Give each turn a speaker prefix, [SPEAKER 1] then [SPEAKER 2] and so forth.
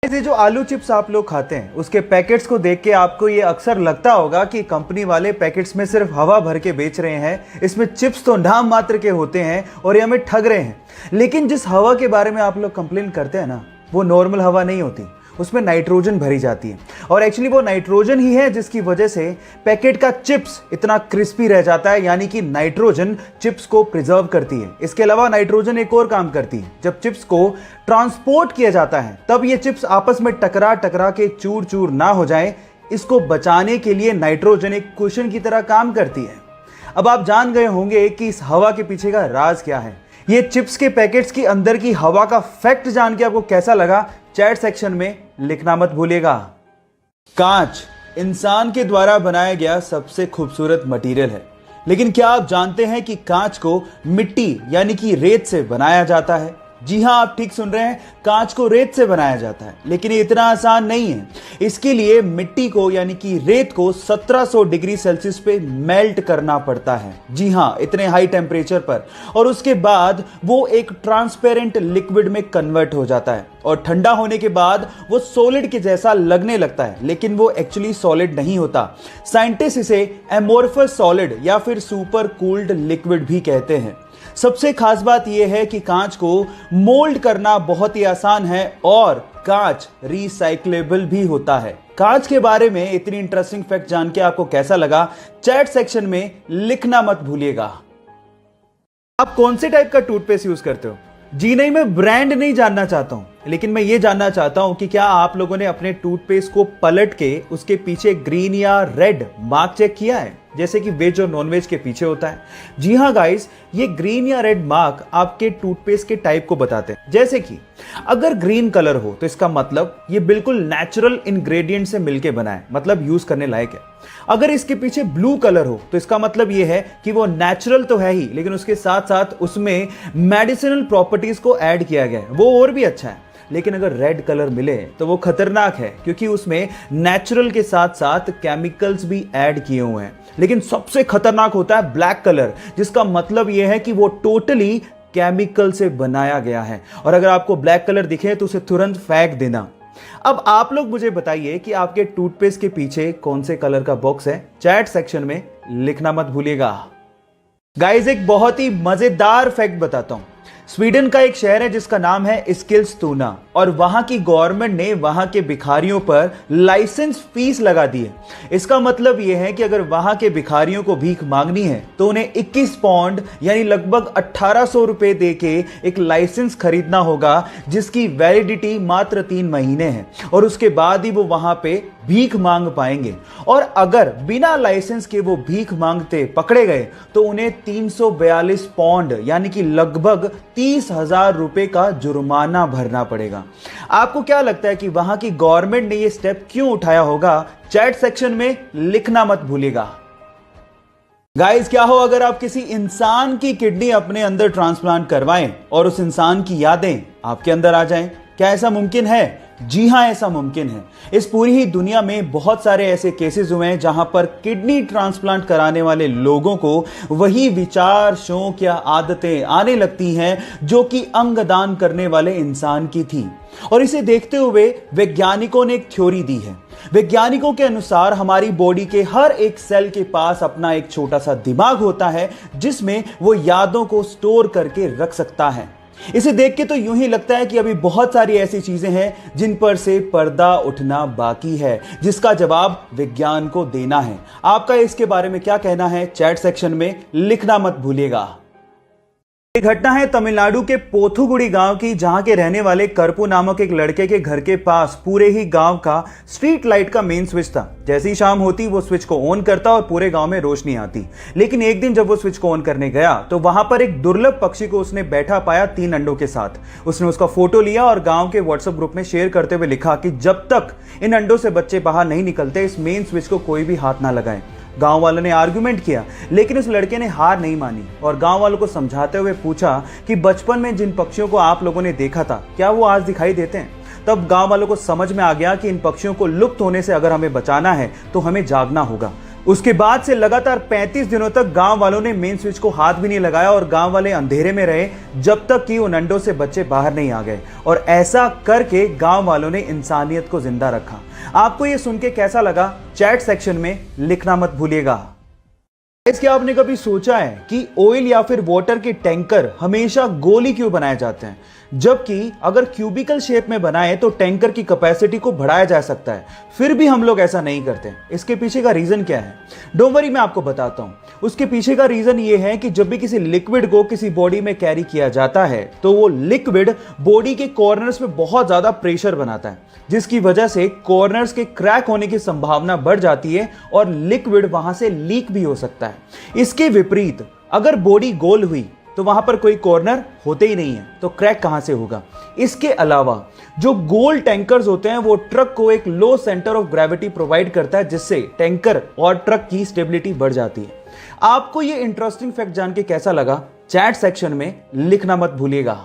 [SPEAKER 1] ये जो आलू चिप्स आप लोग खाते हैं उसके पैकेट्स को देख के आपको ये अक्सर लगता होगा कि कंपनी वाले पैकेट्स में सिर्फ हवा भर के बेच रहे हैं, इसमें चिप्स तो नाम मात्र के होते हैं और ये हमें ठग रहे हैं। लेकिन जिस हवा के बारे में आप लोग कंप्लेन करते हैं ना, वो नॉर्मल हवा नहीं होती, उसमें नाइट्रोजन भरी जाती है। और एक्चुअली वो नाइट्रोजन ही है जिसकी वजह से पैकेट का चिप्स इतना क्रिस्पी रह जाता है, यानी कि नाइट्रोजन चिप्स को प्रिजर्व करती है। इसके अलावा नाइट्रोजन एक और काम करती है, जब चिप्स को ट्रांसपोर्ट किया जाता है तब ये चिप्स आपस में टकरा टकरा के चूर चूर ना हो जाए, इसको बचाने के लिए नाइट्रोजन एक कुशन की तरह काम करती है। अब आप जान गए होंगे कि इस हवा के पीछे का राज क्या है। ये चिप्स के पैकेट्स के अंदर की हवा का फैक्ट जान के आपको कैसा लगा, चैट सेक्शन में लिखना मत भूलिएगा। कांच इंसान के द्वारा बनाया गया सबसे खूबसूरत मटेरियल है, लेकिन क्या आप जानते हैं कि कांच को मिट्टी यानी कि रेत से बनाया जाता है? जी हां, आप ठीक सुन रहे हैं, कांच को रेत से बनाया जाता है। लेकिन ये इतना आसान नहीं है। इसके लिए मिट्टी को यानी कि रेत को 1700 डिग्री सेल्सियस पे मेल्ट करना पड़ता है। जी हां, इतने हाई टेम्परेचर पर। और उसके बाद वो एक ट्रांसपेरेंट लिक्विड में कन्वर्ट हो जाता है और ठंडा होने के बाद वो सॉलिड के जैसा लगने लगता है, लेकिन वो एक्चुअली सॉलिड नहीं होता। साइंटिस्ट इसे एमोर्फस सॉलिड या फिर सुपर कूल्ड लिक्विड भी कहते हैं। सबसे खास बात यह है कि कांच को मोल्ड करना बहुत ही आसान है और कांच रिसाइक्लेबल भी होता है। कांच के बारे में इतनी इंटरेस्टिंग फैक्ट जान के आपको कैसा लगा, चैट सेक्शन में लिखना मत भूलिएगा। आप कौन से टाइप का टूथपेस्ट यूज करते हो? जी नहीं, मैं ब्रांड नहीं जानना चाहता हूं, लेकिन मैं ये जानना चाहता हूं कि क्या आप लोगों ने अपने टूथपेस्ट को पलट के उसके पीछे ग्रीन या रेड मार्क चेक किया है, जैसे कि वेज और नॉन वेज के पीछे होता है? जी हां गाइस, ये ग्रीन या रेड मार्क आपके टूथपेस्ट के टाइप को बताते हैं। जैसे कि अगर ग्रीन कलर हो तो इसका मतलब ये बिल्कुल नेचुरल इंग्रेडिएंट से मिलके बना है, मतलब यूज करने लायक है। अगर इसके पीछे ब्लू कलर हो तो इसका मतलब ये है कि वो नेचुरल तो है ही, लेकिन उसके साथ साथ उसमें मेडिसिनल प्रॉपर्टीज को ऐड किया गया है, वो और भी अच्छा है। लेकिन अगर रेड कलर मिले तो वो खतरनाक है, क्योंकि उसमें नेचुरल के साथ साथ केमिकल्स भी ऐड किए हुए हैं। लेकिन सबसे खतरनाक होता है ब्लैक कलर, जिसका मतलब यह है कि वो टोटली केमिकल से बनाया गया है। और अगर आपको ब्लैक कलर दिखे तो उसे तुरंत फेंक देना। अब आप लोग मुझे बताइए कि आपके टूथपेस्ट के पीछे कौन से कलर का बॉक्स है? चैट सेक्शन में लिखना मत भूलिएगा। गाइस, एक बहुत ही मजेदार फैक्ट बताता हूं। स्वीडन का एक शहर है जिसका नाम है एस्किलस्तुना, और वहां की गवर्नमेंट ने वहां के भिखारियों पर लाइसेंस फीस लगा दी है। इसका मतलब यह है कि अगर वहां के भिखारियों को भीख मांगनी है तो उन्हें 21 पाउंड यानी लगभग 1800 रुपए देके एक लाइसेंस खरीदना होगा, जिसकी वैलिडिटी मात्र 3 महीने है, और उसके बाद ही वो वहां पे भीख मांग पाएंगे। और अगर बिना लाइसेंस के वो भीख मांगते पकड़े गए तो उन्हें 342 पाउंड यानी कि लगभग 30,000 रुपए का जुर्माना भरना पड़ेगा। आपको क्या लगता है कि वहां की गवर्नमेंट ने ये स्टेप क्यों उठाया होगा? चैट सेक्शन में लिखना मत भूलिएगा। गाइस, क्या हो अगर आप किसी इंसान की किडनी अपने अंदर ट्रांसप्लांट करवाएं और उस इंसान की यादें आपके अंदर आ जाएं? क्या ऐसा मुमकिन है? जी हां, ऐसा मुमकिन है। इस पूरी ही दुनिया में बहुत सारे ऐसे केसेस हुए हैं जहां पर किडनी ट्रांसप्लांट कराने वाले लोगों को वही विचार, शौक या आदतें आने लगती हैं जो कि अंगदान करने वाले इंसान की थी। और इसे देखते हुए वैज्ञानिकों ने एक थ्योरी दी है। वैज्ञानिकों के अनुसार हमारी बॉडी के हर एक सेल के पास अपना एक छोटा सा दिमाग होता है, जिसमें वो यादों को स्टोर करके रख सकता है। इसे देख के तो यूं ही लगता है कि अभी बहुत सारी ऐसी चीजें हैं जिन पर से पर्दा उठना बाकी है, जिसका जवाब विज्ञान को देना है। आपका इसके बारे में क्या कहना है? चैट सेक्शन में लिखना मत भूलिएगा। एक घटना है तमिलनाडु के पोथुगुड़ी गांव की, जहां के रहने वाले करपू नामक एक लड़के के घर के पास पूरे ही गांव का स्ट्रीट लाइट का मेन स्विच था। जैसी शाम होती वो स्विच को ऑन करता और पूरे गांव में रोशनी आती। लेकिन एक दिन जब वो स्विच को ऑन करने गया तो वहां पर एक दुर्लभ पक्षी को उसने बैठा पाया 3 अंडों के साथ। उसने उसका फोटो लिया और गांव के व्हाट्सएप ग्रुप में शेयर करते हुए लिखा कि जब तक इन अंडों से बच्चे बाहर नहीं निकलते इस मेन स्विच को कोई भी हाथ ना लगाए। गांव वालों ने आर्गुमेंट किया, लेकिन उस लड़के ने हार नहीं मानी और गांव वालों को समझाते हुए पूछा कि बचपन में जिन पक्षियों को आप लोगों ने देखा था, क्या वो आज दिखाई देते हैं? तब गांव वालों को समझ में आ गया कि इन पक्षियों को लुप्त होने से अगर हमें बचाना है तो हमें जागना होगा। उसके बाद से लगातार 35 दिनों तक गांव वालों ने मेन स्विच को हाथ भी नहीं लगाया और गांव वाले अंधेरे में रहे जब तक कि उन अंडों से बच्चे बाहर नहीं आ गए। और ऐसा करके गांव वालों ने इंसानियत को जिंदा रखा। आपको ये सुन के कैसा लगा, चैट सेक्शन में लिखना मत भूलिएगा। क्या आपने कभी सोचा है कि ऑयल या फिर वाटर के टैंकर हमेशा गोली क्यों बनाए जाते हैं, जबकि अगर क्यूबिकल शेप में बनाए तो टैंकर की कैपेसिटी को बढ़ाया जा सकता है, फिर भी हम लोग ऐसा नहीं करते। इसके पीछे का रीजन क्या है? डोंट वरी, मैं आपको बताता हूं। उसके पीछे का रीजन ये है कि जब भी किसी लिक्विड को किसी बॉडी में कैरी किया जाता है तो वो लिक्विड बॉडी के कॉर्नर्स में बहुत ज्यादा प्रेशर बनाता है, जिसकी वजह से कॉर्नर्स के क्रैक होने की संभावना बढ़ जाती है और लिक्विड वहां से लीक भी हो सकता है। इसके विपरीत अगर बॉडी गोल हुई तो वहां पर कोई कॉर्नर होते ही नहीं है, तो क्रैक कहां से होगा? इसके अलावा जो गोल टैंकर्स होते हैं वो ट्रक को एक लो सेंटर ऑफ ग्रेविटी प्रोवाइड करता है, जिससे टैंकर और ट्रक की स्टेबिलिटी बढ़ जाती है। आपको ये इंटरेस्टिंग फैक्ट जान के कैसा लगा, चैट सेक्शन में लिखना मत भूलिएगा।